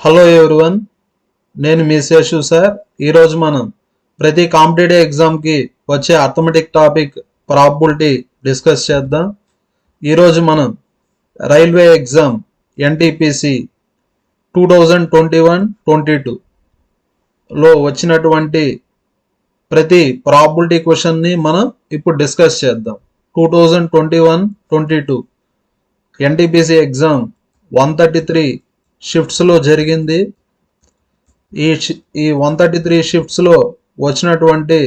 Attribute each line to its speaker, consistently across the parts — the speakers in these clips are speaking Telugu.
Speaker 1: హలో ఎవ్రీవన్, నేను మీ శేషు సార్. ఈరోజు మనం ప్రతి కాంపిటేటివ్ ఎగ్జామ్కి వచ్చే అర్థమెటిక్ టాపిక్ ప్రాబబిలిటీ డిస్కస్ చేద్దాం. ఈరోజు మనం రైల్వే ఎగ్జామ్ ఎన్టీపీసీ 2021-22లో వచ్చినటువంటి ప్రతి ప్రాబబిలిటీ క్వశ్చన్ని మనం ఇప్పుడు డిస్కస్ చేద్దాం. 2021-22 ఎన్టీపీసీ ఎగ్జామ్ 133 షిఫ్ట్స్లో జరిగింది. ఈ 133 షిఫ్ట్స్లో వచ్చినటువంటి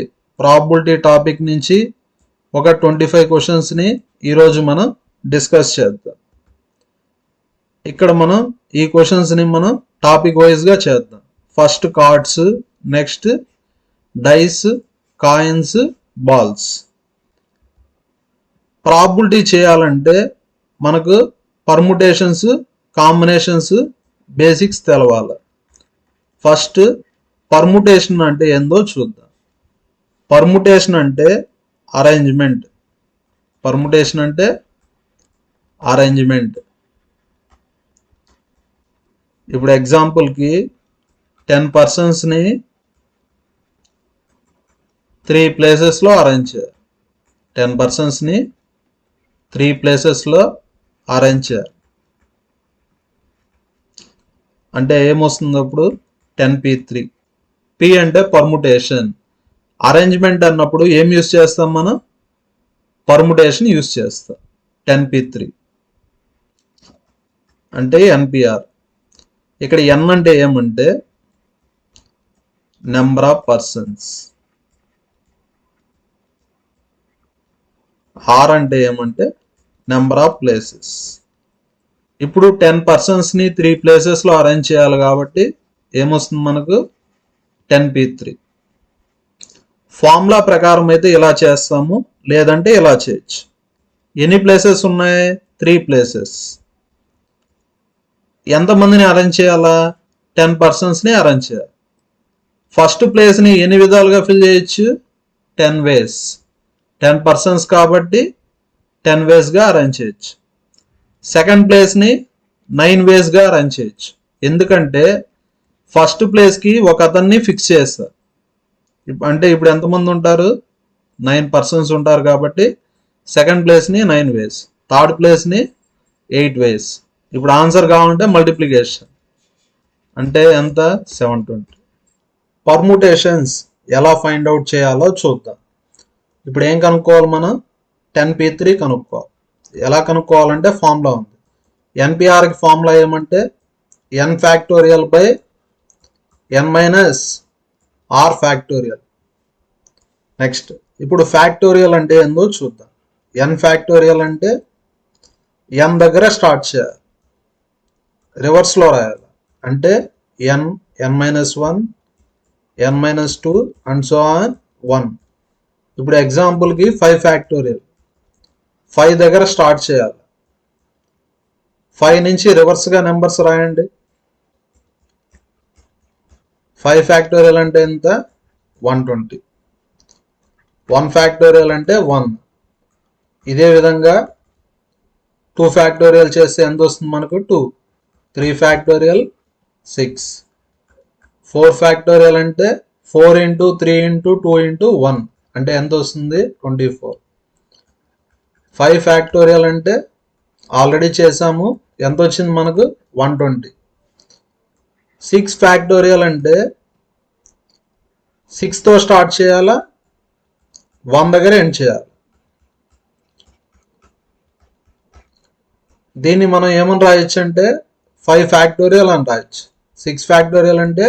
Speaker 1: ప్రాబబిలిటీ టాపిక్ నుంచి ఒక 25 క్వశ్చన్స్ని ఈరోజు మనం డిస్కస్ చేద్దాం. ఇక్కడ మనం ఈ క్వశ్చన్స్ని మనం టాపిక్ వైజ్గా చేద్దాం. First cards, next dice, coins, balls. Probability చేయాలంటే మనకు పర్ముటేషన్స్, కాంబినేషన్స్ బేసిక్స్ తెలవాలి. ఫస్ట్ పర్ముటేషన్ అంటే ఏందో చూద్దాం. పర్ముటేషన్ అంటే అరేంజ్మెంట్. పర్ముటేషన్ అంటే అరేంజ్మెంట్. ఇప్పుడు ఎగ్జాంపుల్కి 10 పర్సన్స్ని 3 ప్లేసెస్లో అరేంజ్ చేయాలి. 10 పర్సన్స్ని 3 ప్లేసెస్లో అరేంజ్ చేయాలి అంటే ఏమొస్తుంది? అప్పుడు 10p3. పి అంటే పర్ముటేషన్. అరేంజ్మెంట్ అన్నప్పుడు ఏం యూస్ చేస్తాం మనం? పర్ముటేషన్ యూస్ చేస్తాం. 10p3 అంటే ఎన్పిఆర్. ఇక్కడ ఎన్ అంటే ఏమంటే నెంబర్ ఆఫ్ పర్సన్స్. ఆర్ అంటే ఏమంటే నెంబర్ ఆఫ్ ప్లేసెస్. ఇప్పుడు 10 పర్సన్స్ని 3 ప్లేసెస్లో అరేంజ్ చేయాలి కాబట్టి ఏమొస్తుంది మనకు? 10p3. ఫార్ములా ప్రకారం అయితే ఇలా చేస్తాము, లేదంటే ఇలా చేయొచ్చు. ఎన్ని ప్లేసెస్ ఉన్నాయి? 3 ప్లేసెస్. ఎంతమందిని అరేంజ్ చేయాలా? 10 పర్సన్స్ని అరేంజ్ చేయాలి. ఫస్ట్ ప్లేస్ని ఎన్ని విధాలుగా ఫిల్ చేయొచ్చు? 10 వేస్. 10 పర్సన్స్ కాబట్టి 10 వేస్గా అరేంజ్ చేయొచ్చు. సెకండ్ ప్లేస్ని 9 వేస్గా అరేంజ్ చేయొచ్చు. ఎందుకంటే ఫస్ట్ ప్లేస్కి ఒక అతన్ని ఫిక్స్ చేస్తారు. అంటే ఇప్పుడు ఎంతమంది ఉంటారు? 9 పర్సన్స్ ఉంటారు కాబట్టి సెకండ్ ప్లేస్ని 9 వేస్, థర్డ్ ప్లేస్ని 8 వేస్. ఇప్పుడు ఆన్సర్ కావాలంటే మల్టిప్లికేషన్ అంటే ఎంత? 720. పర్ముటేషన్స్ ఎలా ఫైండ్ అవుట్ చేయాలో చూద్దాం. ఇప్పుడు ఏం కనుక్కోవాలి మనం? 10p3 కనుక్కోవాలి. ఎలా కనుక్కోవాలంటే ఫార్ములా ఉంది. ఎన్పిఆర్కి ఫార్ములా ఏమంటే n factorial by n minus R factorial. Next ఇప్పుడు ఫ్యాక్టోరియల్ అంటే ఏందో చూద్దాం. n ఫ్యాక్టోరియల్ అంటే n దగ్గర స్టార్ట్ చేయాలి, రివర్స్లో రాయాలి. అంటే n, n-1, n-2 and so on 1. ఇప్పుడు ఎగ్జాంపుల్కి 5 ఫ్యాక్టోరియల్. 5 దగ్గర స్టార్ట్ చేయాలి. 5 నుంచి రివర్స్గా నెంబర్స్ రాయండి. 5 ఫ్యాక్టోరియల్ అంటే ఎంత? 120. 1 ఫ్యాక్టోరియల్ అంటే 1. ఇదే విధంగా 2 ఫ్యాక్టోరియల్ చేస్తే ఎంత వస్తుంది మనకు? 2. 3 ఫ్యాక్టోరియల్ 6. 4 ఫ్యాక్టోరియల్ అంటే 4 ఇంటూ 3 ఇంటూ 2 ఇంటూ 1 అంటే ఎంత వస్తుంది? 24. 5 ఫ్యాక్టోరియల్ అంటే ఆల్రెడీ చేసాము, ఎంత వచ్చింది మనకు? 120. 6 ఫ్యాక్టోరియల్ అంటే 6తో స్టార్ట్ చేయాలా, 1 దగ్గర ఎండ్ చేయాలి. దీన్ని మనం ఏమని రాయొచ్చు అంటే 5 ఫ్యాక్టోరియల్ అని రాయొచ్చు. 6 ఫ్యాక్టోరియల్ అంటే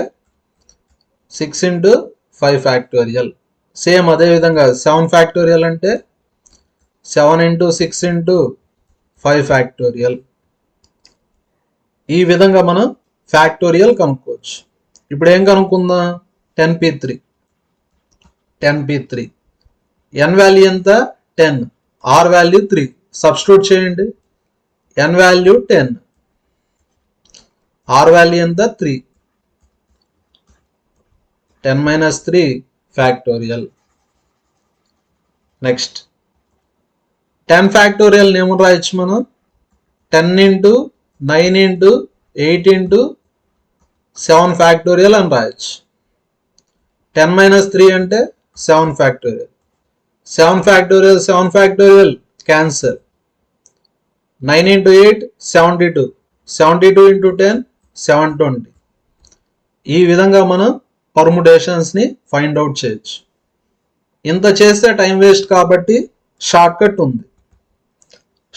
Speaker 1: 6 ఇంటూ 5 ఫ్యాక్టోరియల్. సేమ్ అదే విధంగా 7 ఫ్యాక్టోరియల్ అంటే 7 ఇంటూ 6 ఇంటూ 5 ఫ్యాక్టోరియల్. ఈ విధంగా మనం ఫ్యాక్టోరియల్ కనుక్కోవచ్చు. ఇప్పుడు ఏం కనుక్కుందాం? 10p3. 10p3 n వాల్యూ ఎంత? 10. r value 3. సబ్స్టిట్యూట్ చేయండి. n వాల్యూ 10, r వాల్యూ ఎంత? 3. 10 మైనస్ 3 ఫ్యాక్టోరియల్. నెక్స్ట్ 10 ఫ్యాక్టోరియల్ ఏమని రాయొచ్చు మనం? 10 ఇంటూ 9 ఇంటూ 8 ఇంటూ 7 ఫ్యాక్టోరియల్ అని రాయొచ్చు. 10 మైనస్ 3 అంటే 7 factorial. 7 factorial 7 factorial cancel. 9 into 8 72. 72 into 10 720. ఈ విధంగా మనం పర్ముటేషన్స్ని ఫైండ్ అవుట్ చేయొచ్చు. ఇంత చేస్తే టైం వేస్ట్ కాబట్టి షార్ట్ కట్ ఉంది.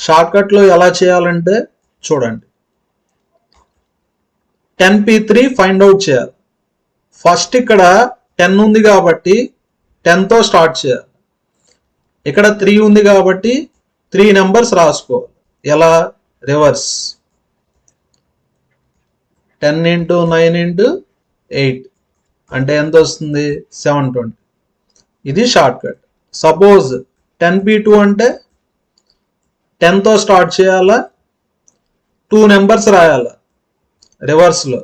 Speaker 1: షార్ట్ కట్లో ఎలా చేయాలంటే చూడండి. 10p3 ఫైండ్ అవుట్ చేయాలి. ఫస్ట్ ఇక్కడ 10 ఉంది కాబట్టి 10తో స్టార్ట్ చేయాలి. ఇక్కడ 3 ఉంది కాబట్టి 3 నెంబర్స్ రాసుకోవాలి. ఎలా? రివర్స్. 10 into 9 into 8 అంటే ఎంత వస్తుంది? 720. ఇది షార్ట్ కట్. సపోజ్ 10p2 అంటే 10తో స్టార్ట్ చేయాలా, 2 నెంబర్స్ రాయాలా రివర్స్లో.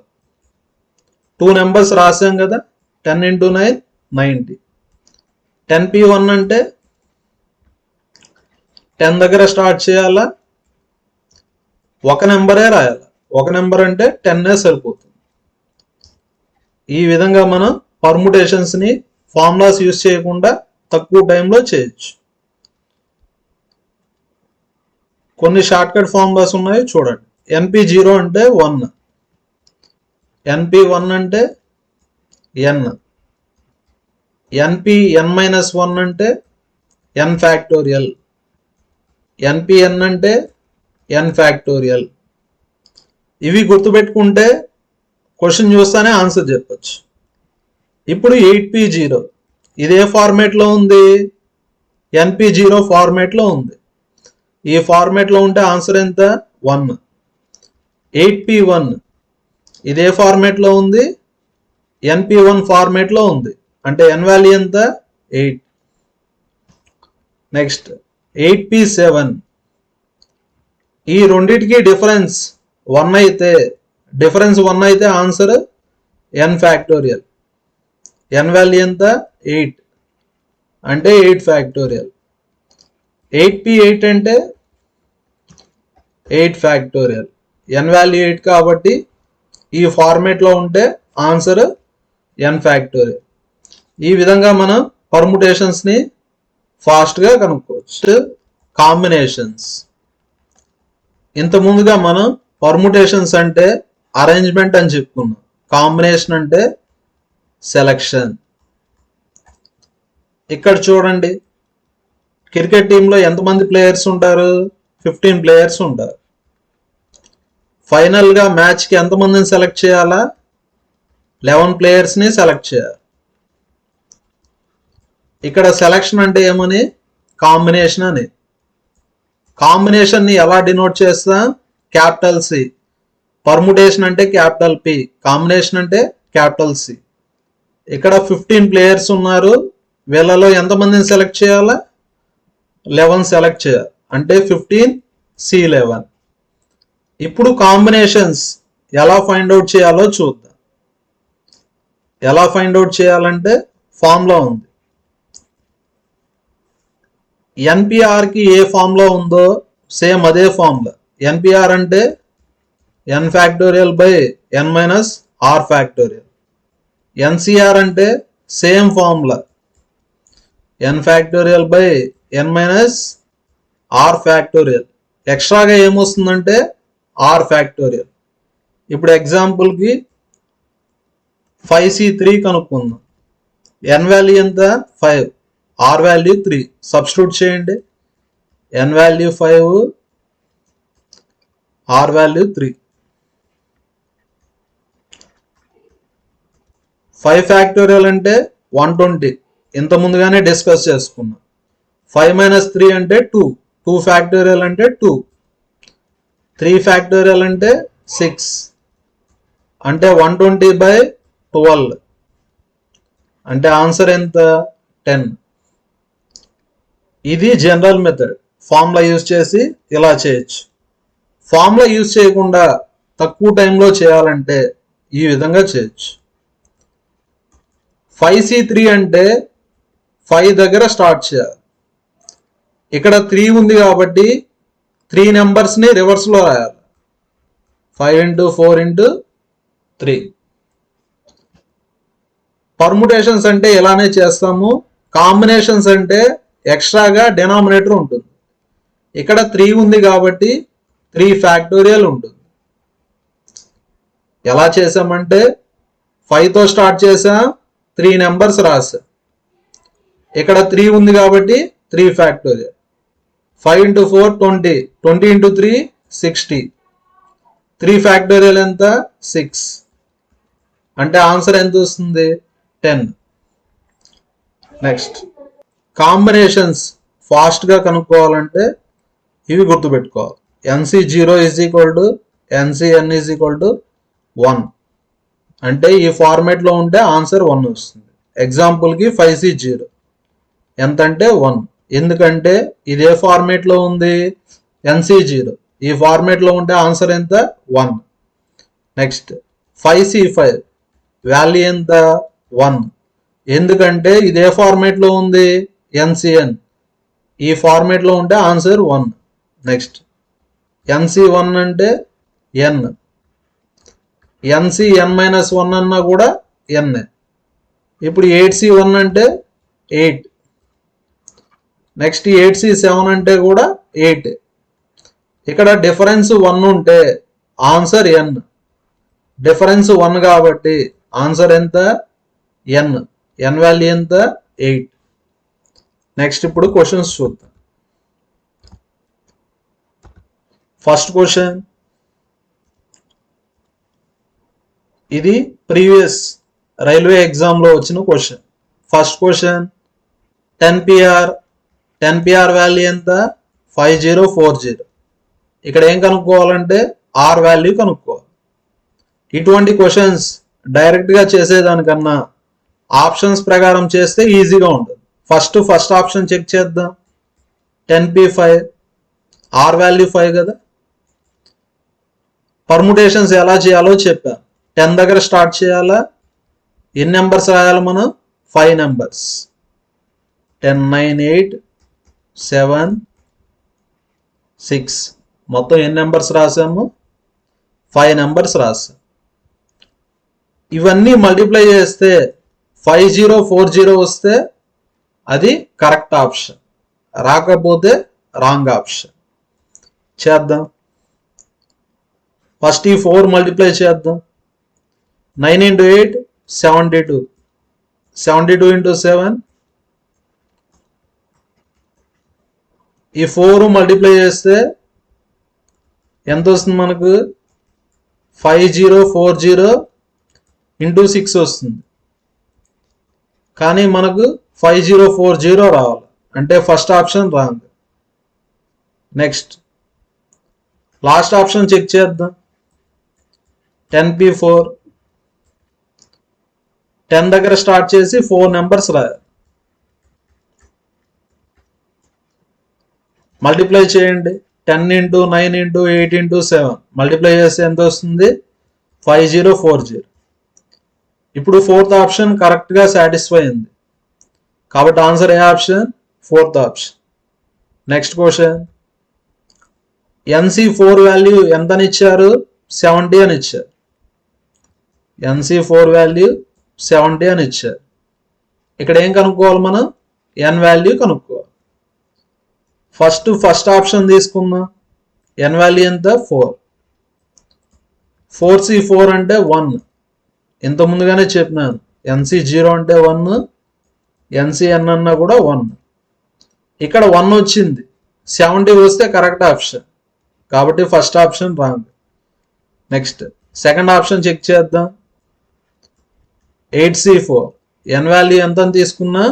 Speaker 1: 2 నెంబర్స్ రాసాం కదా. 10 into 9 90. 10p1 అంటే 10 దగ్గర స్టార్ట్ చేయాలా, ఒక నెంబరే రాయాలి. ఒక నెంబర్ అంటే 10 సరిపోతుంది. ఈ విధంగా మనం పర్ముటేషన్స్ని ఫార్ములాస్ యూజ్ చేయకుండా తక్కువ టైంలో చేయొచ్చు. కొన్ని షార్ట్ కట్ ఫార్ములాస్ ఉన్నాయి చూడండి. NP0 అంటే 1, NP1 అంటే n, NPn-1 అంటే n ఫ్యాక్టోరియల్, NPn అంటే n ఫ్యాక్టోరియల్. ఇవి గుర్తుపెట్టుకుంటే క్వశ్చన్ చూస్తానే ఆన్సర్ చెప్పచ్చు. ఇప్పుడు 8p0 ఇదే ఫార్మేట్లో ఉంది, NP0 ఫార్మేట్లో ఉంది. ఈ ఫార్మేట్లో ఉంటే ఆన్సర్ ఎంత? 1. 8p1 ఇదే ఫార్మేట్లో ఉంది, NP1 ఫార్మేట్లో ఉంది. అంటే n వాల్యూ ఎంత? 8. నెక్స్ట్ 8p7 ఈ రెండిటికి డిఫరెన్స్ 1 అయితే answer n factorial. n value ఎంత? 8 అంటే 8 ఫ్యాక్టోరియల్. 8p8 అంటే 8 ఫ్యాక్టోరియల్. n వాల్యూ 8 కాబట్టి ఈ ఫార్మేట్లో ఉంటే ఆన్సర్ n ఫ్యాక్టోరియల్. ఈ విధంగా మనం పర్ముటేషన్స్ని ఫాస్ట్గా కనుక్కోవచ్చు. కాంబినేషన్స్. ఇంత ముందుగా మనం పర్ముటేషన్స్ అంటే అరేంజ్మెంట్ అని చెప్పుకున్నాం, కాంబినేషన్ అంటే సెలక్షన్. ఇక్కడ చూడండి, క్రికెట్ టీంలో ఎంతమంది ప్లేయర్స్ ఉంటారు? 15 ప్లేయర్స్ ఉంటారు. ఫైనల్గా మ్యాచ్కి ఎంతమందిని సెలెక్ట్ చేయాలా? 11 ప్లేయర్స్ని సెలెక్ట్ చేయాలి. ఇక్కడ సెలక్షన్ అంటే ఏమని? కాంబినేషన్ అని. కాంబినేషన్ని ఎలా డినోట్ చేస్తా? Capital C. పర్ముటేషన్ అంటే క్యాపిటల్ P, కాంబినేషన్ అంటే క్యాపిటల్ C. ఇక్కడ 15 ప్లేయర్స్ ఉన్నారు, వీళ్ళలో ఎంతమందిని సెలెక్ట్ చేయాలా? 11 సెలెక్ట్ చేయాలి. అంటే 15C11. ఇప్పుడు కాంబినేషన్స్ ఎలా ఫైండ్ అవుట్ చేయాలో చూద్దాం. ఎలా ఫైండ్ అవుట్ చేయాలంటే ఫార్ములా ఉంది. NPRకి ఏ ఫార్ములా ఉందో సేమ్ అదే ఫార్ములా. NPR అంటే n factorial by n minus r factorial. NCR అంటే same formula, n factorial by n minus r factorial. ఎక్స్ట్రాగా ఏమొస్తుందంటే r ఫ్యాక్టోరియల్. ఇప్పుడు ఎగ్జాంపుల్కి 5C3 కనుక్కుందాం. n వాల్యూ ఎంత? 5, r వాల్యూ 3. సబ్స్టిట్యూట్ చేయండి. n value 5, r value 3. 5 factorial అంటే 120. ఇంత ముందుగానే డిస్కస్ చేసుకున్నాం. 5 మైనస్ 3 అంటే 2. 2 ఫ్యాక్టోరియల్ అంటే 2. 3 ఫ్యాక్టోరియల్ అంటే 6. అంటే 120/12. అంటే ఆన్సర్ ఎంత? 10. ఇది జనరల్ మెథడ్. ఫార్ములా యూజ్ చేసి ఇలా చేయొచ్చు. ఫార్ములా యూజ్ చేయకుండా తక్కువ టైంలో చేయాలంటే ఈ విధంగా చేయొచ్చు. 5C3 అంటే 5 దగ్గర స్టార్ట్ చేయాలి. ఇక్కడ 3 ఉంది కాబట్టి 3 నెంబర్స్ని రివర్స్లో రాయాలి. 5 into 4 into 3. పర్ముటేషన్స్ అంటే ఇలానే చేస్తాము. కాంబినేషన్స్ అంటే ఎక్స్ట్రాగా డినామినేటర్ ఉంటుంది. ఇక్కడ 3 ఉంది కాబట్టి 3 ఫ్యాక్టోరియల్ ఉంటుంది. ఎలా చేసామంటే 5తో స్టార్ట్ చేసా, 3 నెంబర్స్ రాసా. ఇక్కడ 3 ఉంది కాబట్టి 3 ఫ్యాక్టోరియల్. 5 into 4 20, 20 into 3 60. 3 ఫ్యాక్టోరియల్ ఎంత? 6. అంటే ఆన్సర్ ఎంత వస్తుంది? 10. నెక్స్ట్ కాంబినేషన్స్ ఫాస్ట్గా కనుక్కోవాలంటే ఇవి గుర్తుపెట్టుకోవాలి. NC0 is equal to NCN is equal to 1. అంటే ఈ ఫార్మేట్లో ఉంటే ఆన్సర్ 1 వస్తుంది. ఎగ్జాంపుల్కి 5C0 ఎంత అంటే 1. ఎందుకంటే ఇదే ఫార్మేట్లో ఉంది NC0. ఈ ఫార్మేట్లో ఉంటే ఆన్సర్ ఎంత? 1. నెక్స్ట్ 5C5 వాల్యూ ఎంత? 1. ఎందుకంటే ఇదే ఫార్మేట్లో ఉంది NCN. ఈ ఫార్మేట్లో ఉంటే ఆన్సర్ 1. నెక్స్ట్ NC1 అంటే N. NCN-1 అన్నా కూడా N. ఇప్పుడు 8C1 అంటే 8. నెక్స్ట్ 8C7 అంటే కూడా 8. ఇక్కడ డిఫరెన్స్ 1 ఉంటే ఆన్సర్ N. డిఫరెన్స్ 1 కాబట్టి ఆన్సర్ ఎంత? N. N వాల్యూ ఎంత? 8. నెక్స్ట్ ఇప్పుడు క్వశ్చన్స్ చూద్దాం. ఫస్ట్ క్వశ్చన్, ఇది ప్రీవియస్ రైల్వే ఎగ్జామ్లో వచ్చిన question. First question 10 PR value ఎంత? 5040. ఇక్కడ ఏం కనుక్కోవాలంటే R వాల్యూ కనుక్కోవాలి. ఇటువంటి క్వశ్చన్స్ డైరెక్ట్గా చేసేదానికన్నా ఆప్షన్స్ ప్రకారం చేస్తే ఈజీగా ఉంటుంది. ఫస్ట్ ఆప్షన్ చెక్ చేద్దాం. 10P5, R వాల్యూ 5 కదా. పర్ముటేషన్స్ ఎలా చేయాలో చెప్పాను. 10 దగ్గర స్టార్ట్ చేయాలా? ఎన్ని నెంబర్స్ రాయాలి మనం? 5 నెంబర్స్. 10, 9, 8, 7, 6. మొత్తం ఎన్ని నెంబర్స్ రాసాము? 5 నెంబర్స్ రాసాం. ఇవన్నీ మల్టిప్లై చేస్తే 5040 వస్తే అది కరెక్ట్ ఆప్షన్, రాకపోతే రాంగ్ ఆప్షన్. చేద్దాం. ఫస్ట్ ఈ 4 మల్టిప్లై చేద్దాం. 9 into 8 72. 72 into 7. ఈ 4 మల్టిప్లై చేస్తే ఎంత వస్తుంది మనకు? 5040 into 6 వస్తుంది. కానీ మనకు 5040 రావాలి, అంటే first option wrong. Next last option check చేద్దాం. 10P4. 10 దగ్గర స్టార్ట్ చేసి 4 నెంబర్స్ రాయాలి. మల్టిప్లై చేయండి. 10 into 9 into 8 into 7 మల్టిప్లై చేస్తే ఎంత వస్తుంది? 5040. ఇప్పుడు 4th ఆప్షన్ కరెక్ట్గా సాటిస్ఫై అయింది కాబట్టి ఆన్సర్ ఏ option? 4th option. Next question, NC4 value ఎంతని ఇచ్చారు? 70 అని ఇచ్చారు. NC4 వాల్యూ 70 అని ఇచ్చారు. ఇక్కడ ఏం కనుక్కోవాలి మనం? N వాల్యూ కనుక్కోవాలి. ఫస్ట్ ఆప్షన్ తీసుకుందాం. N వాల్యూ ఎంత? 4. 4C4 అంటే 1. ఇంత ముందుగానే చెప్పినాను. NC0 అంటే 1, NCN అన్నా కూడా 1. ఇక్కడ 1 వచ్చింది, 70 వస్తే కరెక్ట్ ఆప్షన్ కాబట్టి first option wrong. Next second option check చేద్దాం. 8C4 N వాల్యూ ఎంత అని తీసుకున్నా?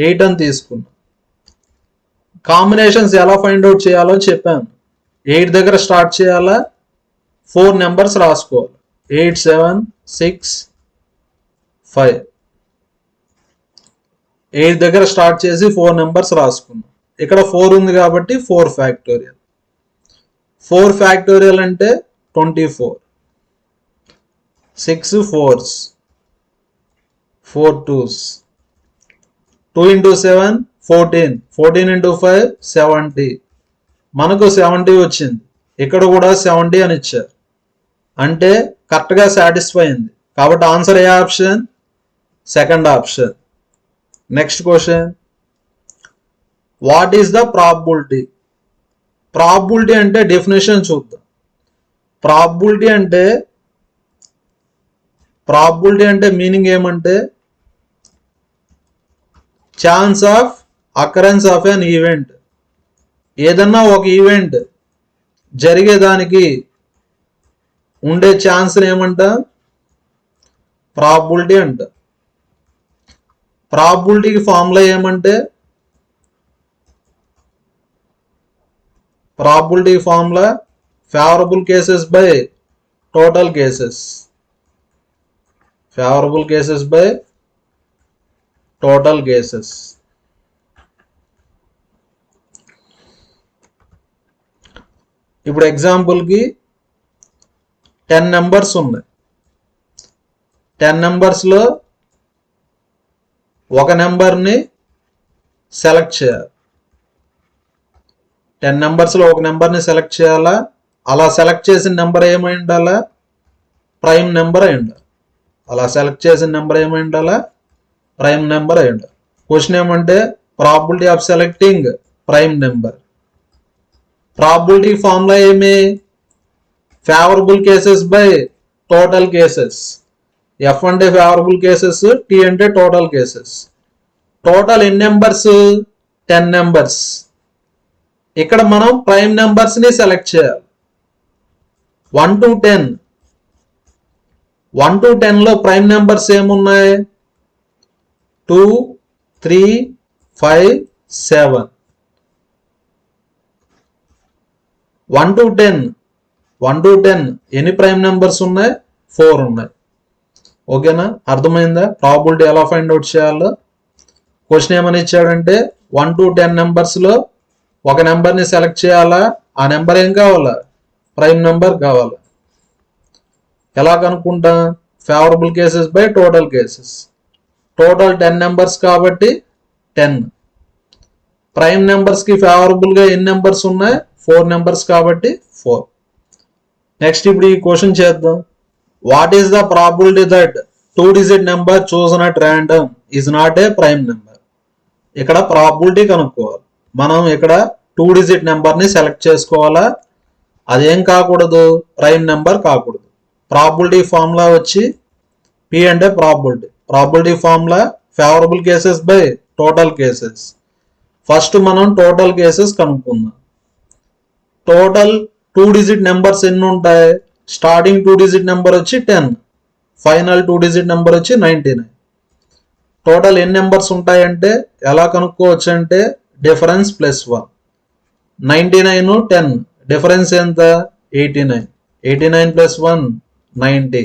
Speaker 1: 8 అని తీసుకున్నా. కాంబినేషన్స్ ఎలా ఫైండ్ అవుట్ చేయాలో చెప్పాను. 8 దగ్గర స్టార్ట్ చేయాలా? 4 నెంబర్స్ రాసుకోవాలి. 8, 7, 6, 5. 8 దగ్గర స్టార్ట్ చేసి 4 నెంబర్స్ రాసుకున్నాం. ఇక్కడ 4 ఉంది కాబట్టి 4 ఫ్యాక్టోరియల్. 4 ఫ్యాక్టోరియల్ అంటే 24. 6 4s, 4 2s. 2 into 7 14. 14 into 5 70. మనకు 70 వచ్చింది. ఇక్కడ కూడా 70 అని ఇచ్చారు, అంటే కరెక్ట్గా సాటిస్ఫై అయింది కాబట్టి ఆన్సర్ ఏ option? Second option. Next question, what is the probability? Probability అంటే డెఫినేషన్ చూద్దాం. ప్రాబబిలిటీ అంటే మీనింగ్ ఏమంటే chance of occurrence of N event. ఏదన్నా ఒక ఈవెంట్ జరిగేదానికి ఉండే ఛాన్స్ ఏమంట? ప్రాబబిలిటీ అంట. ప్రాబబిలిటీకి ఫార్ములా ఏమంటే probability formula favourable cases by total cases. Favourable cases by total cases. ఇప్పుడు ఎగ్జాంపుల్కి 10 నెంబర్స్ ఉన్నాయి. 10 నెంబర్స్లో ఒక నెంబర్ని సెలెక్ట్ చేయాలి. 10 నెంబర్స్లో ఒక నెంబర్ని సెలెక్ట్ చేయాలా? అలా సెలెక్ట్ చేసిన నెంబర్ ఏమై ఉండాలా? ప్రైమ్ నెంబర్ అయి ఉండాలి. అలా సెలెక్ట్ చేసిన నెంబర్ ఏమై ఉండాలా? ప్రైమ్ నెంబర్ అయి ఉండాలి. క్వశ్చన్ ఏమంటే probability of selecting prime number. Probability formula ఏమి? Favourable cases by total cases. F అంటే ఫేవరబుల్ కేసెస్, టీ అంటే టోటల్ కేసెస్. టోటల్ ఎన్ని నెంబర్స్? 10 నెంబర్స్. ఇక్కడ మనం ప్రైమ్ నెంబర్స్ ని సెలెక్ట్ చేయాలి. 1 to 10. 1 to 10 లో ప్రైమ్ నెంబర్స్ ఏమున్నాయి? 2, 3, 5, 7. 1 to 10. 1 to 10 ఎన్ని ప్రైమ్ నెంబర్స్ ఉన్నాయి? 4 ఉన్నాయి. ఓకేనా? అర్థమైందా ప్రాబబిలిటీ ఎలా ఫైండ్ అవుట్ చేయాలో? క్వశ్చన్ ఏమని ఇచ్చాడంటే 1 to 10 నెంబర్స్లో ఒక నెంబర్ని సెలెక్ట్ చేయాలా? ఆ నెంబర్ ఏం కావాలా? ప్రైమ్ నెంబర్ కావాలా. ఎలా కనుక్కుంటా? Favourable cases by total cases. Total 10 numbers కాబట్టి 10. ప్రైమ్ నెంబర్స్కి ఫేవరబుల్గా ఎన్ని నెంబర్స్ ఉన్నాయి? 4 నెంబర్స్ కాబట్టి 4. నెక్స్ట్ ఇప్పుడు ఈ క్వశ్చన్ చేద్దాం. What is the probability that 2 digit number chosen at random is not a prime number? ఇక్కడ ప్రాబబిలిటీ కనుక్కోవాలి. మనం ఇక్కడ 2 digit నెంబర్ని సెలెక్ట్ చేసుకోవాలా? అదేం కాకూడదు? ప్రైమ్ నెంబర్ కాకూడదు. ప్రాబబిలిటీ ఫార్ములా వచ్చి పి అంటే probability. Probability formula favourable cases by total cases. First మనం టోటల్ కేసెస్ కనుక్కుందాం. టోటల్ 2 digit నెంబర్స్ ఎన్ని ఉంటాయి? స్టార్టింగ్ 2 digit నెంబర్ వచ్చి 10, ఫైనల్ 2 digit నెంబర్ వచ్చి 99. టోటల్ ఎన్ని నెంబర్స్ ఉంటాయంటే ఎలా కనుక్కోవచ్చు అంటే డిఫరెన్స్ +1. 99, 10 డిఫరెన్స్ ఎంత? 89. 89 + 1 90.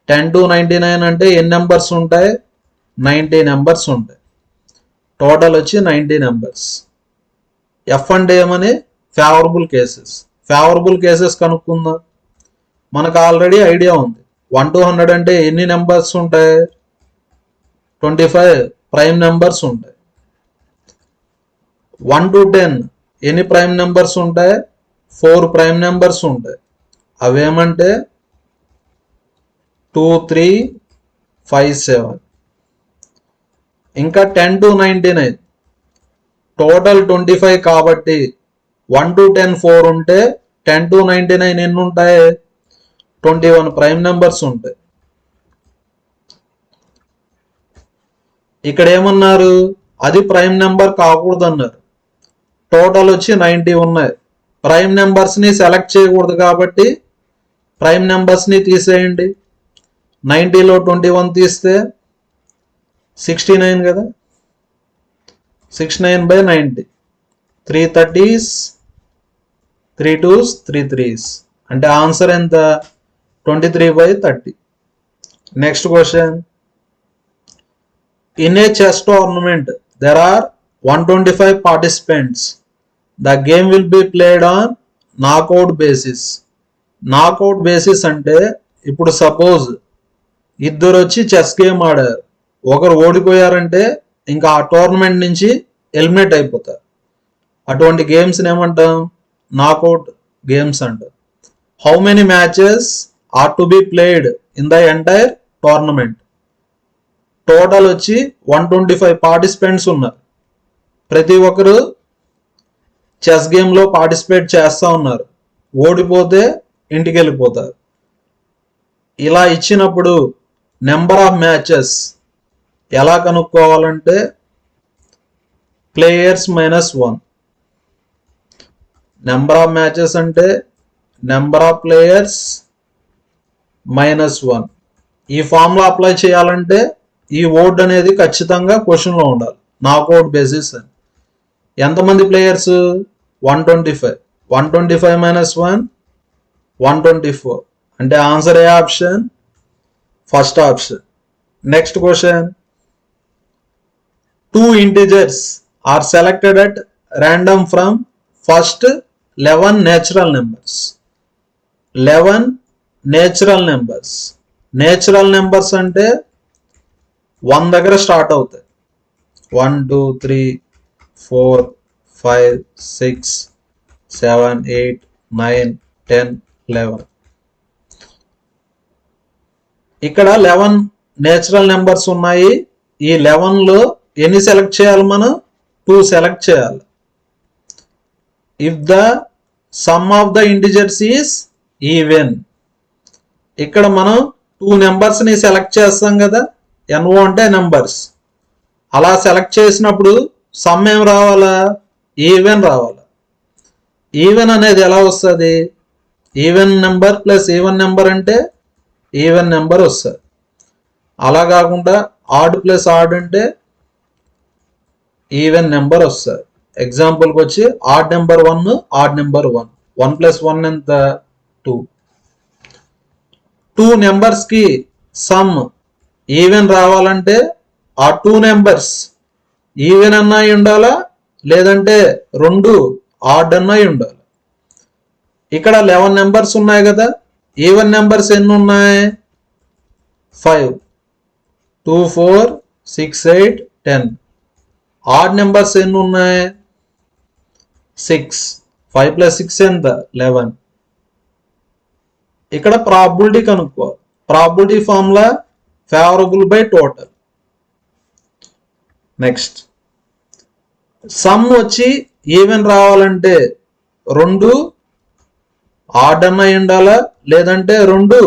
Speaker 1: 10 to 99 అంటే ఎన్ని నెంబర్స్ ఉంటాయి? 90 నెంబర్స్ ఉంటాయి. టోటల్ వచ్చి 90 నెంబర్స్. ఎఫ్ అంటే ఏమని? Favourable cases. ఫేవరబుల్ కేసెస్ కనుక్కుందాం. మనకు ఆల్రెడీ ఐడియా ఉంది. 1 to 100 అంటే ఎన్ని నెంబర్స్ ఉంటాయి? 25 ప్రైమ్ నెంబర్స్ ఉంటాయి. 1 to 10 ఎన్ని ప్రైమ్ నెంబర్స్ ఉంటాయి? 4 ప్రైమ్ నెంబర్స్ ఉంటాయి. అవేమంటే 2, 3, 5, 7. ఇంకా 10 to 99 టోటల్ 25 కాబట్టి 1 to 10 4 ఉంటే 10 to 99 ఎన్ని ఉంటాయి? 21 ప్రైమ్ నెంబర్స్ ఉంటాయి. ఇక్కడ ఏమన్నారు? అది ప్రైమ్ నెంబర్ కాకూడదు అన్నారు. టోటల్ వచ్చి 90 ఉన్నాయి. ప్రైమ్ నెంబర్స్ ని సెలెక్ట్ చేయకూడదు కాబట్టి ప్రైమ్ నెంబర్స్ ని తీసేయండి. 90లో 21 తీస్తే 69 కదా. 69/90. 3 30s, 3 2s, 3 3s. అంటే ఆన్సర్ ఎంత? 23/30. Next question. In a chess tournament, there are 125 participants. The game will be played on knockout basis. Knockout basis అంటే ఇప్పుడు సపోజ్ ఇద్దరు వచ్చి చెస్ గేమ్ ఆడారు. ఒకరు ఓడిపోయారంటే ఇంకా ఆ టోర్నమెంట్ నుంచి ఎలిమినేట్ అయిపోతారు. అటువంటి గేమ్స్ ఏమంటాం? నాకౌట్ గేమ్స్ అంటారు. How many matches are to be played in the entire tournament? Total వచ్చి 125 పార్టిసిపెంట్స్ ఉన్నారు. ప్రతి ఒక్కరు చెస్ గేమ్లో పార్టిసిపేట్ చేస్తూ ఉన్నారు. ఓడిపోతే ఇంటికి వెళ్ళిపోతారు. ఇలా ఇచ్చినప్పుడు నెంబర్ ఆఫ్ మ్యాచెస్ ఎలా కనుక్కోవాలంటే ప్లేయర్స్ -1. నెంబర్ ఆఫ్ మ్యాచెస్ అంటే నెంబర్ ఆఫ్ ప్లేయర్స్ -1. ఈ ఫార్ములా అప్లై చేయాలంటే ఈ ఓడ్ అనేది ఖచ్చితంగా క్వశ్చన్లో ఉండాలి. నాకౌట్ బేసిస్ అని. ఎంతమంది ప్లేయర్స్? 125. 125 - 1 124. అంటే ఆన్సర్ ఏ option? First option. Next question. 2 integers are selected at random from first 11 natural numbers. 11 natural numbers. Natural numbers అంటే 1 దగ్గర స్టార్ట్ అవుతాయి. 1 2 3 4 5 6 7 8 9 10 11. ఇక్కడ 11 నేచురల్ నెంబర్స్ ఉన్నాయి. ఈ 11లో ఎన్ని సెలెక్ట్ చేయాలి? మనం 2 సెలెక్ట్ చేయాలి. If the sum of the integers is even. ఇక్కడ మనం 2 నెంబర్స్ని సెలెక్ట్ చేస్తాం కదా. NO అంటే నెంబర్స్. అలా సెలెక్ట్ చేసినప్పుడు సమ్ ఏం రావాలా? ఈవెన్ రావాలా. ఈవెన్ అనేది ఎలా వస్తుంది? Even number plus even number అంటే ఈవెన్ నెంబర్ వస్తుంది. అలా కాకుండా ఆడ్ ప్లస్ ఆడ్ అంటే ఈవెన్ నెంబర్ వస్తుంది. ఎగ్జాంపుల్కి వచ్చి ఆడ్ నెంబర్ 1, ఆడ్ నెంబర్ 1. 1 + 1 ఎంత? 2. 2 నెంబర్స్కి సమ్ ఈవెన్ రావాలంటే ఆ 2 నెంబర్స్ ఈవెన్ అన్నాయి ఉండాలా, లేదంటే 2 ఆడ్ అన్నాయి ఉండాలి. ఇక్కడ 11 నెంబర్స్ ఉన్నాయి కదా. ఈవెన్ నెంబర్స్ ఎన్ని ఉన్నాయి? 5. 2 4 6 8 10. ఆడ్ నెంబర్స్ ఎన్ని ఉన్నాయి? 6. 5 + 6 ఎంత? 11. ఇక్కడ ప్రాబబిలిటీ కనుక్కోవాలి. Probability formula favourable by total. Next some వచ్చి ఈవెన్ రావాలంటే 2 ఆడ్ అన్నాయి ఉండాలా, లేదంటే 2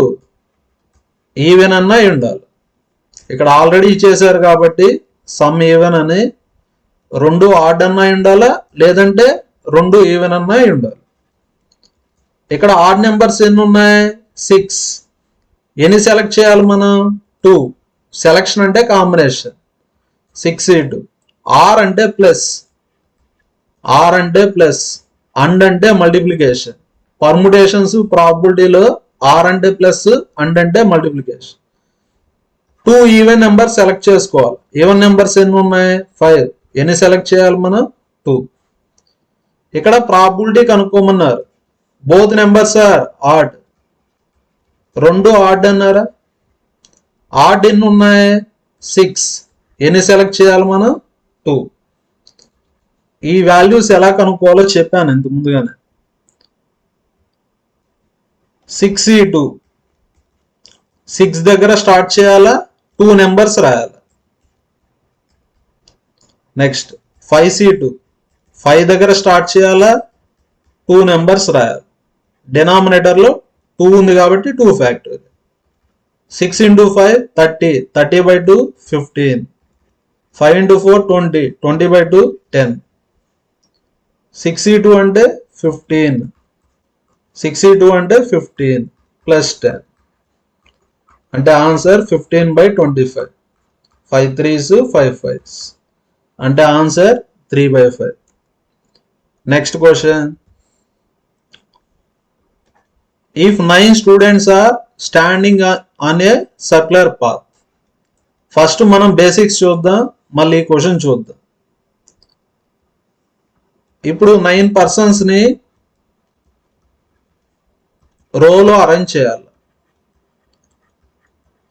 Speaker 1: ఈవెన్ అన్నాయి ఉండాలి. ఇక్కడ ఆల్రెడీ ఇచ్చేసారు కాబట్టి సమ్ ఈవెన్ అని 2 ఆడ్ అన్నాయి ఉండాలా, లేదంటే 2 ఈవెన్ అన్నాయి ఉండాలి. ఇక్కడ ఆడ్ నెంబర్స్ ఎన్ని ఉన్నాయి? 6. ఎన్ని సెలెక్ట్ చేయాలి మనం? 2. సెలెక్షన్ అంటే కాంబినేషన్. 6 into ఆర్ అంటే ప్లస్, ఆర్ అంటే ప్లస్, అండ్ అంటే మల్టిప్లికేషన్. పర్ముటేషన్స్ ప్రాబిలిటీలో ఆర్ అంటే ప్లస్, అండ్ అంటే మల్టిప్లికేషన్. 2 ఈవెన్ నెంబర్ సెలెక్ట్ చేసుకోవాలి. ఈవెన్ నెంబర్స్ ఎన్ని ఉన్నాయి? 5. ఎన్ని సెలెక్ట్ చేయాలి మనం? 2. ఇక్కడ ప్రాబిలిటీ కనుక్కోమన్నారు. Both numbers are odd. 2 odd అన్నారా? ఆడ్ ఎన్ని ఉన్నాయి? 6. ఎన్ని సెలెక్ట్ చేయాలి మనం? 2. ఈ వాల్యూస్ ఎలా కనుక్కోవాలో చెప్పాను ఇంత ముందుగానే. 6 into 6 దగ్గర స్టార్ట్ చేయాలా, 2 నెంబర్స్ రాయాలి. నెక్స్ట్ 5 into 5 దగ్గర స్టార్ట్ చేయాలా, 2 నెంబర్స్ రాయాలి. డినామినేటర్లో 2 ఉంది కాబట్టి 2 ఫ్యాక్టోరియల్. 6 into 5 30. 30/2 15. 5 into 4 20. 20/2 10. 6 into 2 అంటే 15. 6 into 2 అంటే 15 ప్లస్ 10 అంటే ఆన్సర్ 15/25. 5 3s 5 5s అంటే answer 3/5. Next question. If 9 students are standing on a circular path. First మనం బేసిక్స్ చూద్దాం, మళ్ళీ క్వశ్చన్ చూద్దాం. ఇప్పుడు 9 పర్సన్స్ని రోలో అరేంజ్ చేయాలి.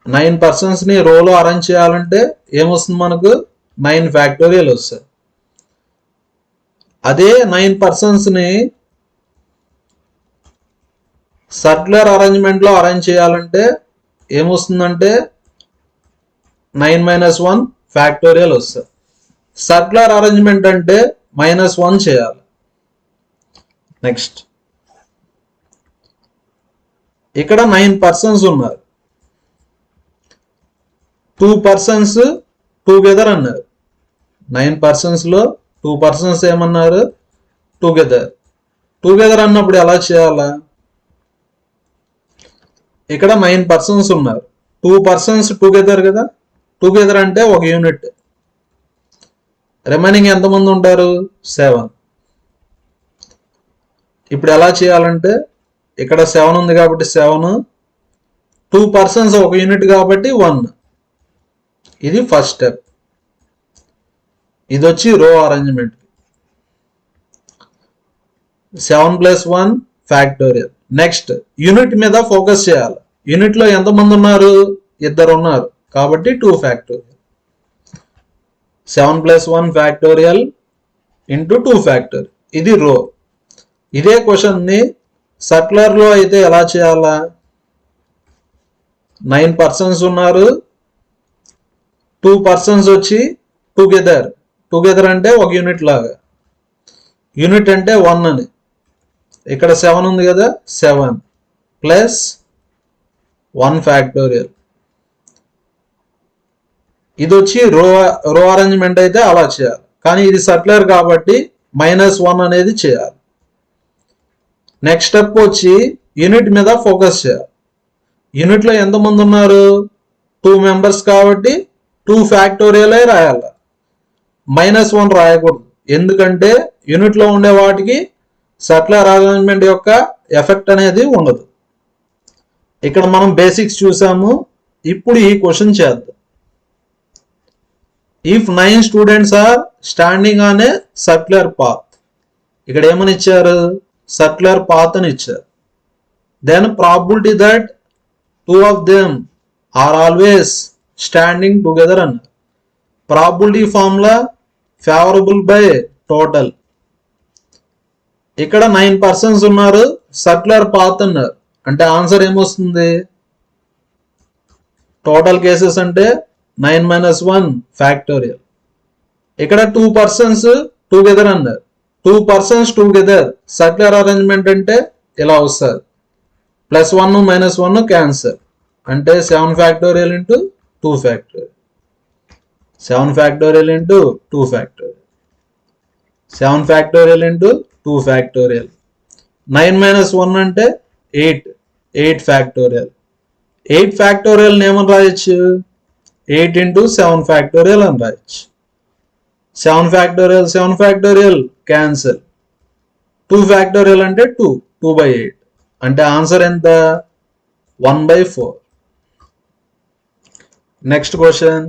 Speaker 1: 9 పర్సన్స్ని రోలో అరేంజ్ చేయాలంటే ఏమొస్తుంది మనకు? 9 ఫ్యాక్టోరియల్ వస్తుంది. అదే 9 పర్సన్స్ని సర్క్యులర్ అరేంజ్మెంట్లో అరేంజ్ చేయాలంటే ఏమొస్తుందంటే 9 - 1 ఫ్యాక్టోరియల్ వస్తుంది. సర్క్యులర్ అరేంజ్మెంట్ అంటే -1 చేయాలి. నెక్స్ట్ ఇక్కడ 9 పర్సన్స్ ఉన్నారు, 2 పర్సన్స్ టుగెదర్ అన్నారు. 9 పర్సన్స్ లో 2 పర్సన్స్ ఏమన్నారు? టుగెదర్ అన్నప్పుడు ఎలా చేయాలా? ఇక్కడ 9 పర్సన్స్ ఉన్నారు, 2 పర్సన్స్ టుగెదర్ కదా, టుగెదర్ అంటే ఒక యూనిట్. రిమైనింగ్ ఎంతమంది ఉంటారు? 7. ఇప్పుడు ఎలా చేయాలంటే ఇక్కడ 7 ఉంది కాబట్టి 7, 2 పర్సన్స్ ఒక యూనిట్ కాబట్టి 1. ఇది ఫస్ట్ స్టెప్. ఇది వచ్చి రో అరేంజ్మెంట్. 7 + 1 ఫ్యాక్టోరియల్. నెక్స్ట్ యూనిట్ మీద ఫోకస్ చేయాలి. యూనిట్ లో ఎంతమంది ఉన్నారు? 2 ఉన్నారు కాబట్టి 2 ఫ్యాక్టోరియల్. 7 + 1 factorial into 2 factorial. ఇది రో. ఇదే క్వశ్చన్ ని సర్క్యులర్ లో అయితే ఎలా చేయాలా? 9 పర్సన్స్ ఉన్నారు, 2 పర్సన్స్ వచ్చి టుగెదర్ అంటే ఒక యూనిట్ లాగా. యూనిట్ అంటే 1 అని. ఇక్కడ 7 ఉంది కదా, 7 + 1 ఫ్యాక్టోరియల్. ఇది వచ్చి రో అరేంజ్మెంట్ అయితే అలా చేయాలి, కానీ ఇది సర్క్యులర్ కాబట్టి -1 అనేది చేయాలి. నెక్స్ట్ స్టెప్ వచ్చి యూనిట్ మీద ఫోకస్ చేయాలి. యూనిట్ లో ఎంతమంది ఉన్నారు? 2 మెంబర్స్ కాబట్టి 2 ఫ్యాక్టోరియల్ రాయాలి, -1 రాయకూడదు. ఎందుకంటే యూనిట్ లో ఉండే వాటికి సర్క్యులర్ అరేంజ్మెంట్ యొక్క ఎఫెక్ట్ అనేది ఉండదు. ఇక్కడ మనం బేసిక్స్ చూసాము. ఇప్పుడు ఈ క్వశ్చన్ చేద్దాం. If 9 students are standing on a circular path. ఇక్కడ ఏమని ఇచ్చారు? సర్క్యులర్ పాత్ అని ఇచ్చారు. Then probability that 2 of them are always standing together అన్నారు. Probability formula favourable by total. ఇక్కడ 9 పర్సన్స్ ఉన్నారు, సర్క్యులర్ పాత్ అన్నారు, అంటే ఆన్సర్ ఏమొస్తుంది? టోటల్ కేసెస్ అంటే 9 - 1 ఫ్యాక్టోరియల్. ఇక్కడ 2 పర్సన్స్ టుగెదర్ అన్నారు, 2 పర్సన్స్ టుగెదర్ సర్క్యులర్ అరేంజ్మెంట్ అంటే ఇలా వస్తుంది. +1 - 1 క్యాన్సర్ అంటే 7 factorial into 2 factorial. 7 factorial into 2 factorial. 7 factorial into 2 factorial. 9 - 1 అంటే 8 ఫ్యాక్టోరియల్. 8 ఫ్యాక్టోరియల్ ఏమని రాయొచ్చు? 8 × 7 ఫ్యాక్టోరియల్ అని రాయొచ్చు. 7 ఫ్యాక్టోరియల్ క్యాన్సల్. 2 ఫ్యాక్టోరియల్ అంటే 2/8 అంటే ఆన్సర్ ఎంత? 1/4. Next question.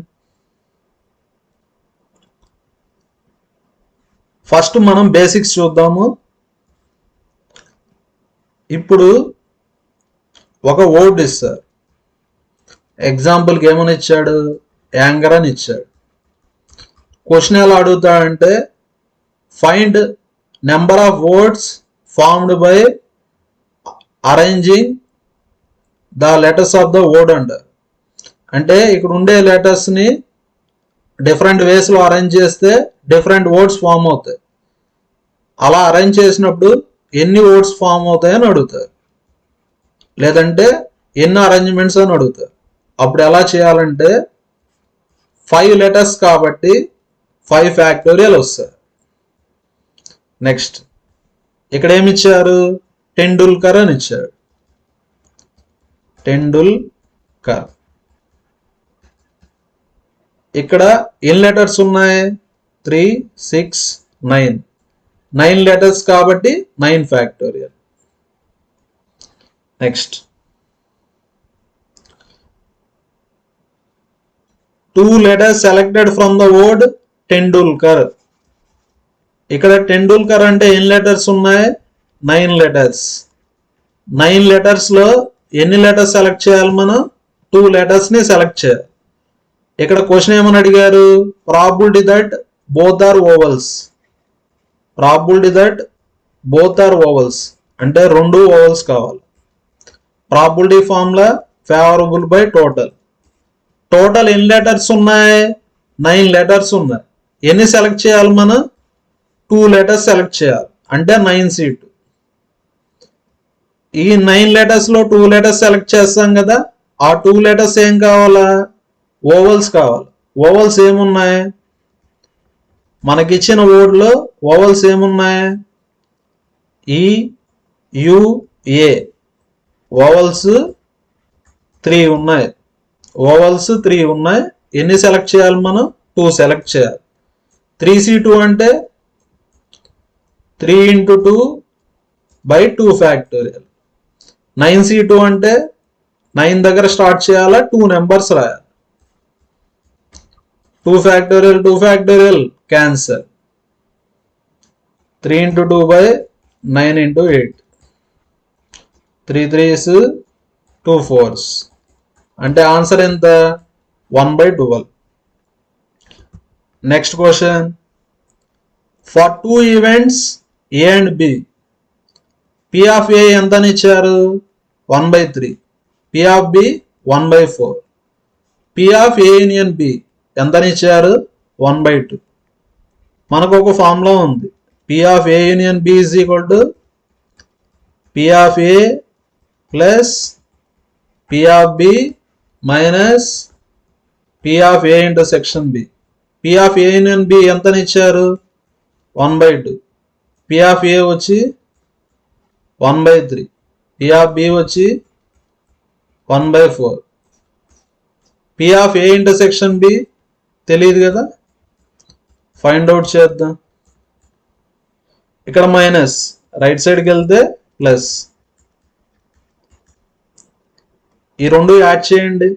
Speaker 1: ఫస్ట్ మనం బేసిక్స్ చూద్దాము. ఇప్పుడు ఒక వర్డ్ ఇస్తారు. ఎగ్జాంపుల్కి ఏమని ఇచ్చాడు? యాంగర్ అని ఇచ్చాడు. క్వశ్చన్ ఎలా అడుగుతాడంటే find number of words formed by arranging the letters of the word అంటారు. అంటే ఇక్కడ ఉండే లెటర్స్ ని డిఫరెంట్ వేస్ లో అరేంజ్ చేస్తే డిఫరెంట్ వర్డ్స్ ఫామ్ అవుతాయి. అలా అరేంజ్ చేసినప్పుడు ఎన్ని వర్డ్స్ ఫామ్ అవుతాయని అడుగుతారు, లేదంటే ఎన్ని అరేంజ్మెంట్స్ అని అడుగుతారు. అప్పుడు ఎలా చేయాలంటే 5 లెటర్స్ కాబట్టి 5 ఫ్యాక్టోరియల్ వస్తాయి. నెక్స్ట్ ఇక్కడ ఏమి ఇచ్చారు? టెండూల్కర్ అని ఇచ్చాడు. టెండూల్కర్. ఇక్కడ ఎన్ని లెటర్స్ ఉన్నాయి? 3, 6, 9. 9 లెటర్స్ కాబట్టి 9 factorial. Next 2 letters selected from the word Tendulkar. ఇక్కడ టెండూల్కర్ అంటే ఎన్ని లెటర్స్ ఉన్నాయి? 9 లెటర్స్. 9 లెటర్స్ లో ఎన్ని లెటర్స్ సెలెక్ట్ చేయాలి మనం? 2 లెటర్స్ ని సెలెక్ట్ చేయాలి. ఇక్కడ క్వశ్చన్ ఏమని అడిగారు? Probability that both are vowels. Probability that both are vowels అంటే 2 ఓవల్స్ కావాలి. Probability formula favourable by total. Total ఎన్ని లెటర్స్ ఉన్నాయి? 9 లెటర్స్ ఉన్నాయి. ఎన్ని సెలెక్ట్ చేయాలి మనం? 2 లెటర్స్ సెలెక్ట్ చేయాలి, అంటే 9 సీటు. ఈ 9 లెటర్స్ లో 2 లెటర్స్ సెలెక్ట్ చేస్తాం కదా, ఆ 2 లెటర్స్ ఏం కావాలా? ఓవల్స్ కావాలి. ఓవల్స్ ఏమున్నాయి మనకిచ్చిన వర్డ్లో? ఓవల్స్ ఏమున్నాయి? ఈ, యు, ఏ. ఓవల్స్ 3 ఉన్నాయి. ఓవల్స్ 3 ఉన్నాయి. ఎన్ని సెలెక్ట్ చేయాలి మనం? 2 సెలెక్ట్ చేయాలి. 3C2 అంటే 3 × 2 / 2 ఫ్యాక్టోరియల్. 9C2 అంటే 9 దగ్గర స్టార్ట్ చేయాలా, 2 నెంబర్స్ రాయాలి. 2 factorial 2 factorial cancel. 3 × 2 / 9 × 8. 3 3s 2 4s. అంటే ఆన్సర్ ఎంత? 1/12. Next question. For 2 events A and B, P of A ఎంతని ఇచ్చారు? 1/3. P of B 1/4. P of A union B ఎంతని ఇచ్చారు? 1/2. మనకు ఒక ఫార్ములా ఉంది. P of A union B is equal to P of A plus P of B minus P of A intersection B. P of A union B ఎంతని ఇచ్చారు? 1/2. P of A వచ్చి 1/3. P of B వచ్చి 1/4. P of A intersection B తెలియదు కదా, ఫైండ్ అవుట్ చేద్దాం. ఇక్కడ మైనస్, రైట్ సైడ్కి వెళ్తే ప్లస్. ఈ రెండు యాడ్ చేయండి.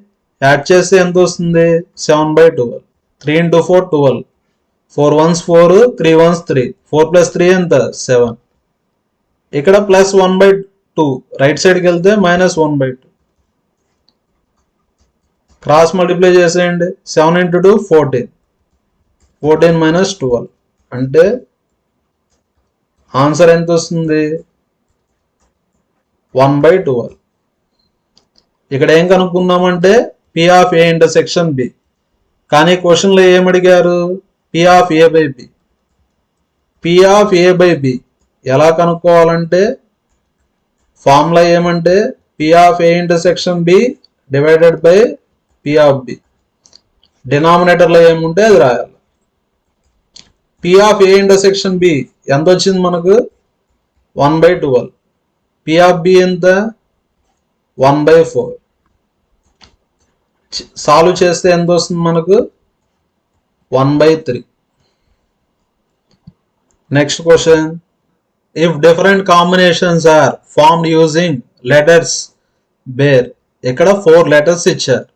Speaker 1: యాడ్ చేస్తే ఎంత వస్తుంది? 7/12. 3 × 4 12. 4 1s 4, 3 1s 3. 4 + 3 ఎంత? 7. ఇక్కడ ప్లస్ 1/2. రైట్ సైడ్కి వెళ్తే -1/2. క్రాస్ మల్టిప్లై చేసేయండి. 7 × 2 14. 14 - 12 అంటే ఆన్సర్ ఎంత వస్తుంది? 1/12. ఇక్కడ ఏం కనుక్కున్నామంటే P of A intersection B. కానీ క్వశ్చన్లో ఏమడిగారు? P of A/B. P of A/B ఎలా కనుక్కోవాలంటే ఫార్ములా ఏమంటే P of A intersection B divided by P of B. డినామినేటర్లో ఏముంటే అది రాయాలి. P of A intersection B ఎంత వచ్చింది మనకు? 1/12. P of B ఎంత? 1/4. సాల్వ్ చేస్తే ఎంత వస్తుంది మనకు? 1/3. Next question. If different combinations are formed using letters bear. ఇక్కడ 4 లెటర్స్ ఇచ్చారు,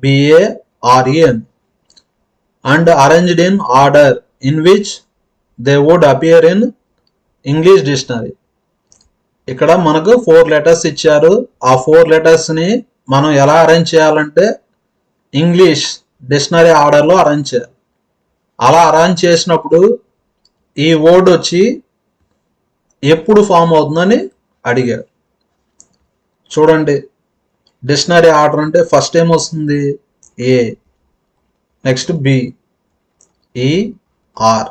Speaker 1: BAREN, and arranged in order in which they would appear in English dictionary. ఇక్కడ మనకు 4 లెటర్స్ ఇచ్చారు. ఆ 4 లెటర్స్ని మనం ఎలా అరేంజ్ చేయాలంటే ఇంగ్లీష్ డిక్షనరీ ఆర్డర్లో అరేంజ్ చేయాలి. అలా అరేంజ్ చేసినప్పుడు ఈ వర్డ్ వచ్చి ఎప్పుడు ఫామ్ అవుతుందని అడిగారు. చూడండి, డిక్షనరీ ఆర్డర్ అంటే ఫస్ట్ ఏం వస్తుంది? A, next B, E, R.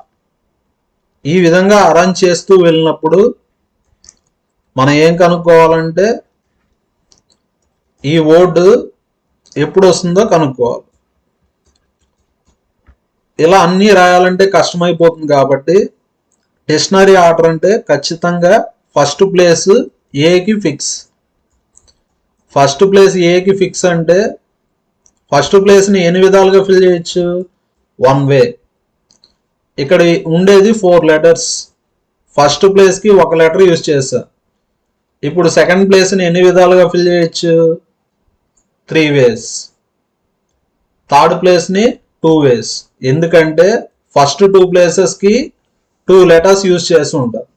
Speaker 1: ఈ విధంగా అరేంజ్ చేస్తూ వెళ్ళినప్పుడు మనం ఏం కనుక్కోవాలంటే ఈ వర్డ్ ఎప్పుడు వస్తుందో కనుక్కోవాలి. ఇలా అన్నీ రాయాలంటే కష్టమైపోతుంది కాబట్టి డిక్షనరీ ఆర్డర్ అంటే ఖచ్చితంగా ఫస్ట్ ప్లేస్ ఏకి ఫిక్స్. ఫస్ట్ ప్లేస్ ఏకి ఫిక్స్ అంటే ఫస్ట్ ప్లేస్ని ఎన్ని విధాలుగా ఫిల్ చేయొచ్చు? 1 వే. ఇక్కడ ఉండేది 4 లెటర్స్. ఫస్ట్ ప్లేస్కి 1 లెటర్ యూజ్ చేస్తా. ఇప్పుడు సెకండ్ ప్లేస్ని ఎన్ని విధాలుగా ఫిల్ చేయొచ్చు? 3 వేస్. థర్డ్ ప్లేస్ని 2 వేస్. ఎందుకంటే ఫస్ట్ 2 ప్లేసెస్కి 2 లెటర్స్ యూజ్ చేసి ఉంటారు.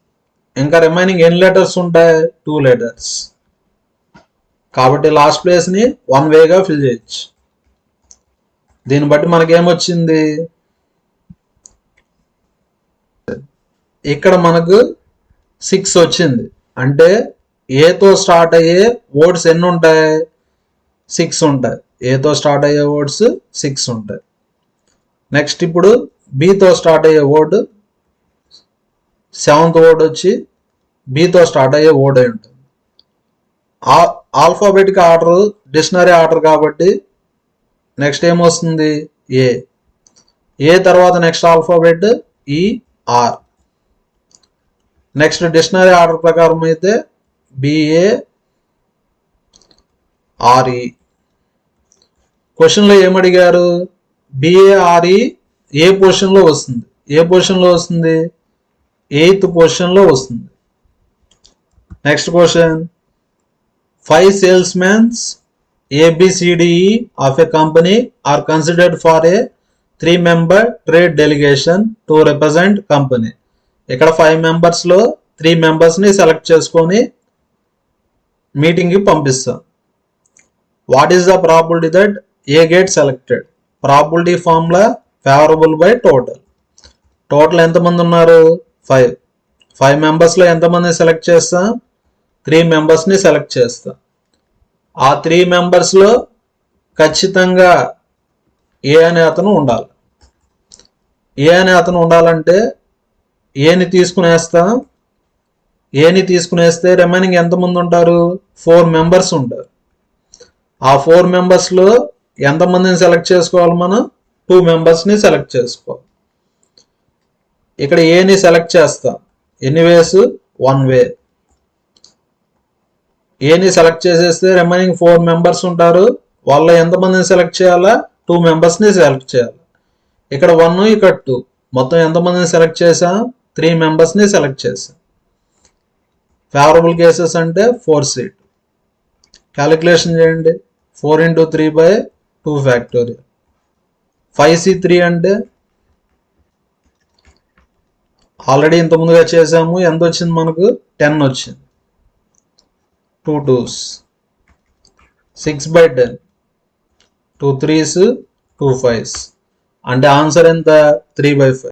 Speaker 1: ఇంకా రిమైనింగ్ ఎన్ని లెటర్స్ ఉంటాయి? 2 లెటర్స్. కాబట్టి లాస్ట్ ప్లేస్ని 1 వేగా ఫిల్ చేయొచ్చు. దీన్ని బట్టి మనకేమొచ్చింది? ఇక్కడ మనకు 6 వచ్చింది. అంటే ఏతో స్టార్ట్ అయ్యే వర్డ్స్ ఎన్ని ఉంటాయి? 6 ఉంటాయి. ఏతో స్టార్ట్ అయ్యే వర్డ్స్ 6 ఉంటాయి. నెక్స్ట్ ఇప్పుడు బితో స్టార్ట్ అయ్యే వర్డ్ 7th వర్డ్ వచ్చి బితో స్టార్ట్ అయ్యే వర్డ్ అయి ఉంటుంది. ఆల్ఫాబెటిక్ ఆర్డర్ డిక్షనరీ ఆర్డర్ కాబట్టి నెక్స్ట్ ఏమొస్తుంది ఏ తర్వాత next alphabet E R. Next dictionary order ప్రకారం అయితే బిఏఆర్ఈ. క్వశ్చన్లో ఏమడిగారు? బిఏఆర్ఈ ఏ పొజిషన్లో వస్తుంది? ఏ పొజిషన్లో వస్తుంది? 8th పొజిషన్లో వస్తుంది. Next question, 5 salesmen ABCDE of a company are considered for a 3-member trade delegation to represent company. ఇక్కడ 5 మెంబర్స్లో 3 మెంబర్స్ని సెలెక్ట్ చేసుకొని మీటింగ్కి పంపిస్తాం. What is the probability that A get selected? Probability formula favourable by total. Total ఎంతమంది ఉన్నారు? 5. 5 మెంబర్స్లో ఎంతమంది సెలెక్ట్ చేస్తాం? 3 మెంబర్స్ని సెలెక్ట్ చేస్తాం. ఆ 3 మెంబర్స్లో ఖచ్చితంగా ఏ అనే అతను ఉండాలి. ఏ అనే అతను ఉండాలంటే ఏని తీసుకునేస్తాం. ఏని తీసుకునేస్తే రిమైనింగ్ ఎంతమంది ఉంటారు? 4 మెంబర్స్ ఉంటారు. ఆ 4 మెంబర్స్లో ఎంతమందిని సెలెక్ట్ చేసుకోవాలి? మనం 2 మెంబర్స్ని సెలెక్ట్ చేసుకోవాలి. ఇక్కడ ఏని సెలెక్ట్ చేస్తాం. ఎన్ని వేస్? 1 వే. ఏని సెలెక్ట్ చేసేస్తే రిమైనింగ్ 4 మెంబర్స్ ఉంటారు. వాళ్ళ ఎంతమందిని సెలెక్ట్ చేయాలా? 2 మెంబర్స్ని సెలెక్ట్ చేయాలి. ఇక్కడ 1 ఇక్కడ 2 మొత్తం ఎంతమందిని సెలెక్ట్ చేసాం? 3 మెంబర్స్ని సెలెక్ట్ చేసాం. ఫేవరబుల్ కేసెస్ అంటే 4 సీట్. క్యాలిక్యులేషన్ చేయండి. 4 × 3/2 ఫ్యాక్టోరియల్. 5C3 అంటే ఆల్రెడీ ఇంత ముందుగా చేసాము. ఎంత వచ్చింది మనకు? 10 వచ్చింది. 2 2s 6/10. 2 3s 2 5s అంటే ఆన్సర్ ఎంత? 3/5.